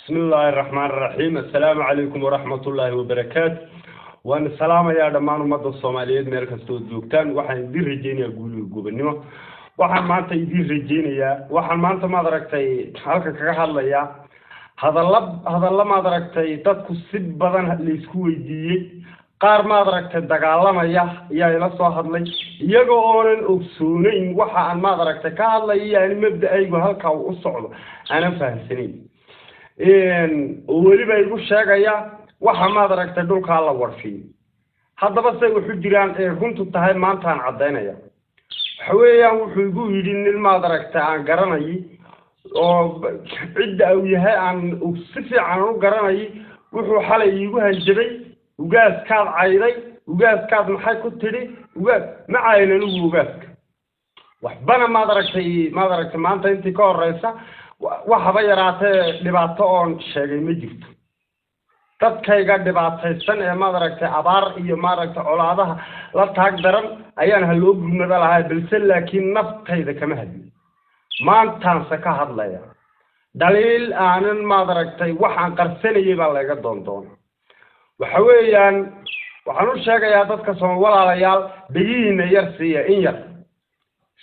بسم الله الرحمن الرحيم. السلام عليكم ورحمة الله وبركاته. وأنا السلام يا دمان ومدى الصوماليين مركز توجوكتان وحن يدير رجيني أقول جوبنيو وحن ما أنت يدير رجيني يا وحن ما أنت ما دركتي حالك كحلا يا هذا الله ما دركتي تدخل سب بدن لسكوي دي قار ما دركتي دجالة يا إلى صاحب لي يجون أكسونين وحن ما دركتي كحلا يعني مبدأ أيوه هالك أو الصعود أنا فاهم سنين ولي بيقول شاقيا waxa ma aragtay dhulka la warfiyay hadaba say wuxuu jiraan runtu tahay maanta aan cadeynaya waxa weeyaan wuxuu igu yiri nin ma aragtay aan garanay oo cidda uu yahay aan si fiican u garanay wuxuu xalay igu hanjabay ugaaskaad cayday ugaaskaad maxay ku tiri ugaas ma caayna lagu ugaaska waxbana ma aragtay maanta intii ka horeysa waxba yaraatay dhibaato oo sheegay ma jirto dadkayga dhibaataysan ee ma aragtay abaar iyo ma aragtay colaadaha la taag daran ayaan haloo gurmada lahaa balse laakiin naftayda kama hadlin maantaanse ka hadlaya daliil aanan ma aragtay waxaan qarsanayay baa laga doondoon waxa weeyaan waxaan u sheegayaa dadka soo walaalayaal deegiina yar siiya in yar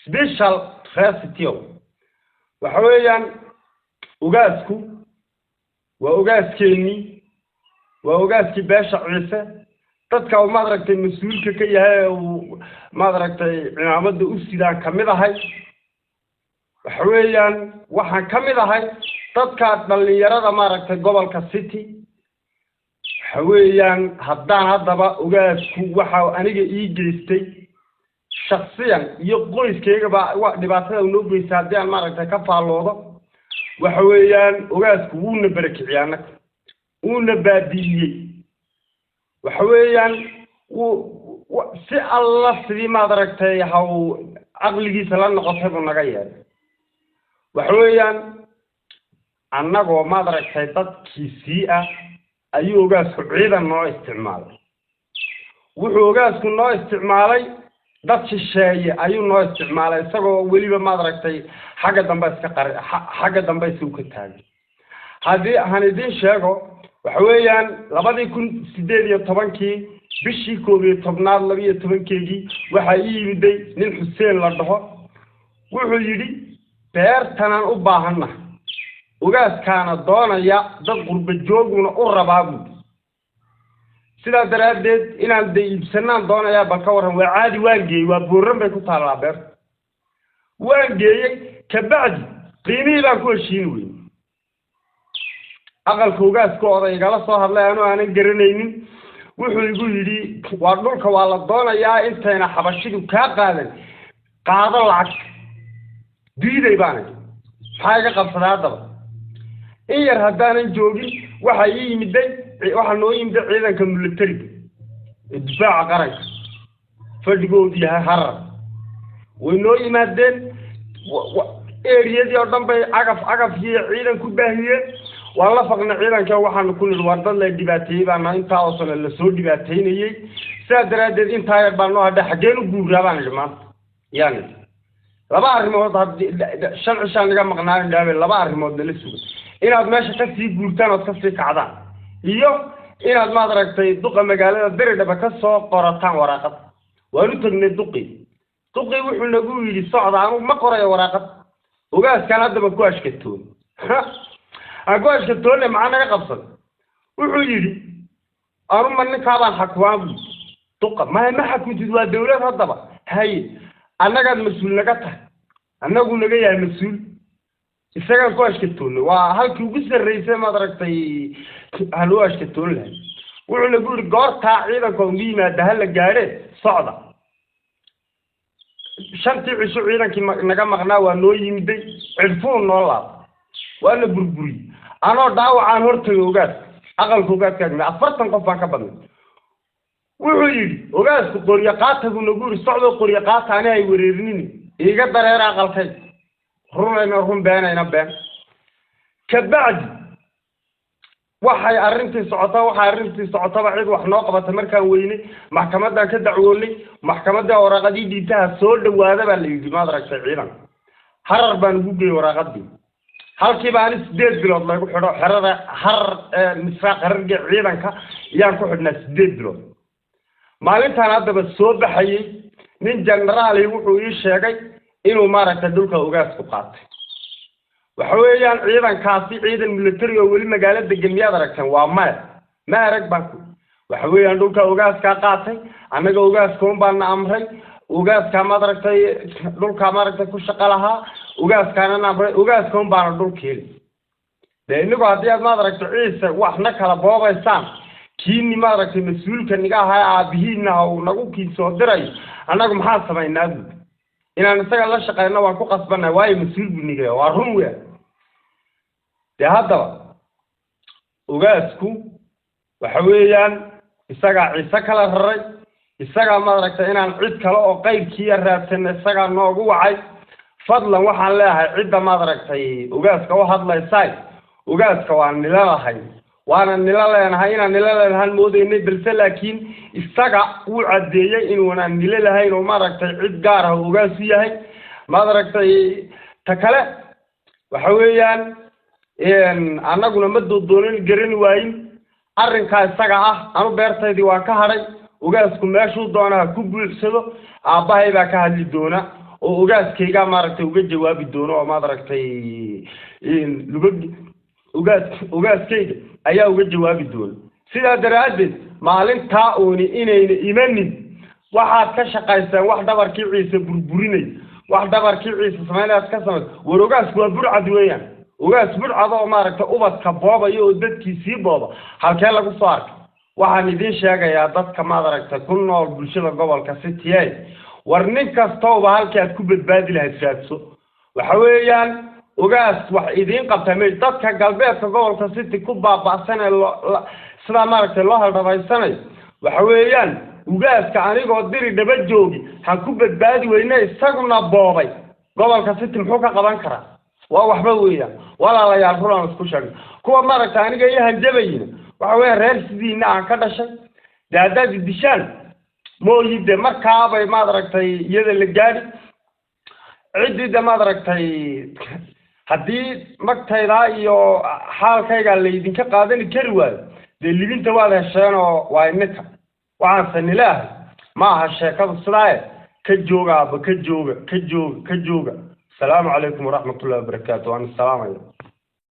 special facility waxa weeyaan ugaasku waa ugaaskeeni وأوجاتي باشا عيسى تذكر ما دركت المسؤول كيها وما دركت عمد أسيدا كمذا هاي حواليا وحن كمذا هاي تذكر اللي يرى ما دركت قبل كسيتي حواليا هدان هذا بقى أوجاتكو وحاو أنيجي إيجريستي شخصيا يقولي كيجا بقى وقت باتها ونوبي ساديان ما دركت كفى اللوضة وحواليا أوجاتكو ونبرك عيانك ونبادية وحويان سي الله سدي ما دركتي هاو عقلي سلان نقصه نغير وحويان انغو ما دركتي ددكي سيئه ايو غاس عيدا نو استعمال وحو غاس نو استعمالي دد شيء ايو نو استعمالي اسغو وليبا ما دركتي حاجه دنبا اسو كتاغ هذه هندين شيغو وحويان لبدي كن 18 بشي كوبي تبناد 12 waxa yiiday nin Xuseen la dhaho wuxuu yiri beertanan u baahana ugaaskana doonaya dad qurba jooguna u rabaa sida daraadeed inaan deeyibsanaan doonaya balka waran waa caadi waan geeyay waa booran bay ku taalaa beer waan geeyay ka bacdi qiimii baan ku heshiin weyn أقل كوجاس كوضع يجلس صاحب لا أنا جرنيني وحول يدي وارنولك والله ضانا يا أنت أنا حبشيد وكاقادن قاعد العك دي يبانك حاجة قبل هذا إيه هدان الجوجي وحيي مدي وحنوي مدي إذا كمل الترب الدفاع قرق فجقوا فيها هرب ونوي مدين إيه يدي أردن بي عقف هي عيدا كباهية والله فقنا عيدا كوحنا كل الورد اللي دباتي بنا أنت أصل السود دباتيني سادرة دي أنت يبانو هذا حجين وجورا بنا جماعة يعني لبعض المواد شان نجا مقنعين ده لبعض المواد اللي سود إن هذا ماشي تفسي جورتان وتفسي كعدان يو إن هذا ما درك تدق مجال الدرج ده بكسر قرطان ورقة ورتن الدقي وحنا نقول الصعد عنه ما قرأ ورقة وجاز كان هذا بكواش كتون أقولش كتوني معنا قبصل وحيدي أروم من كابان حكوام تقى ما حكمت دوا الدولة هذا بقى هاي أنا قاعد مسؤول نقطع أنا أقول لك يا مسؤول السجن كواش كتوني وهل كوبس الرئيس ما دركتي هلواش كتوني وعلى قول جار تعيدا كوني ما دهلا جاري صعدة شنتي عشرين كي نجا مغنا ونوي مدي عرفون والله وأنا بربري أنا دعوة عن هرت الوجات أقل وجات كذا أفرت نقف عن كبر وعيد وجات قريقات هذو نقول الصعود قريقات أنا يوريني يقدر يرى أقل شيء هم بينا بين كبعد وحي أرنتي صعطة بعيد وحنا قبة مركا ويني محكمة ده كدعولي محكمة ده ورقدي دي تها سود وهذا اللي ما درك شيئا حرر بنقول ورقدي halkii baan 8 bilood lagu xidho xerada har misraaq hargey ciidanka iyaan ku xidhnaa 8 bilood maalintan haddaba soo baxayay nin generaal wuxuu ii sheegay inuu maaragtay dhulka ugaas ku qaatay waxa weeyaan ciidankaasi ciidan military oo wali magaalada degan miyaad aragteen waa ma arag baan waxa weeyaan dhulka ugaas ka qaatay anaga ugaas koon baan amray ugaas ka maaragtay dhulka maaragtay ku shaqo lahaa ugaas kaana amray ugaas koon baan dhulkeeli deenigu hadii aad maaragtay ciise waxna kala boobaysaan kiini maaragtay mas'uulka niga ahaa aabihiina oo nagu kiisoo diray anagu maxaa sameeynaa inaan isaga la shaqeyno waan ku qasbanay way mas'uul buniga waa run weey hadaba ugaasku waxa weeyaan isaga ciise kala raray isaga maaragtay inaan cid kale oo qaybkiya raadsan isaga noogu wacay fadlan waxaan leeyahay cid maaragtay ugaaska oo hadlaysay ugaaska waan nilalahay waana nilaleenahay inaan nilalahan moodeynay balse laakiin isaga uu cadeeyay inuu aan nilalahayn oo maaragtay cid gaar ah ugaas yahay maaragtay ta kale waxa weeyaan anaguna ma doonin garan waayin arrinka isaga ah anu beertaydii waa ka haray ugaasku meeshuu doonaa ku buuxsado aabahay baa ka hadli doona oo ugaaskayga maaragtay uga jawaabi doono oo maaragtay ugaaskayga ayaa uga jawaabi doona sidaa daraadeed maalinta ooni inayna imanin waxaad ka shaqaystaan wax dhabarkii ciise burburinay wax dhabarkii ciise sameeyay ka samay war ugaasku waa burcad weeyaan ugaas burcad oo maaragtay ubadka boobayo oo dadkiisii booba halkee lagu soo arkay waxaan idin sheegayaa dadka maaragtay ku nool bulshada gobolka City war nin kasta oo halkii aad ku badbaadi lahayd raadso waxa weeyaan ugaas wax idin qabtamay dadka galbeedka gobolka City ku baabaasan sida maaragtay loo haldhabaysanay waxa weeyaan ugaaska anigoo diri daba joogi ha ku badbaadi weynay isaguna boobay gobolka City muxuu ka qaban karaa waa waxba weeyaan walaalayaal fulan isku sheeg kuwa maaragtay aniga iyo hanjabayna waxa weey reer sidiina aan ka dhashay daadad dishaan mooyide markaa bay maaragtay iyada la gaari cidida maaragtay hadii magtayda iyo xaalkayga la idinka qaadan kari waayo de libinta waa hesheen oo waa inta waxaan sanilaahay ma aha sheekadu sidaa ka jooga السلام عليكم ورحمة الله وبركاته. وأنا السلام عليكم.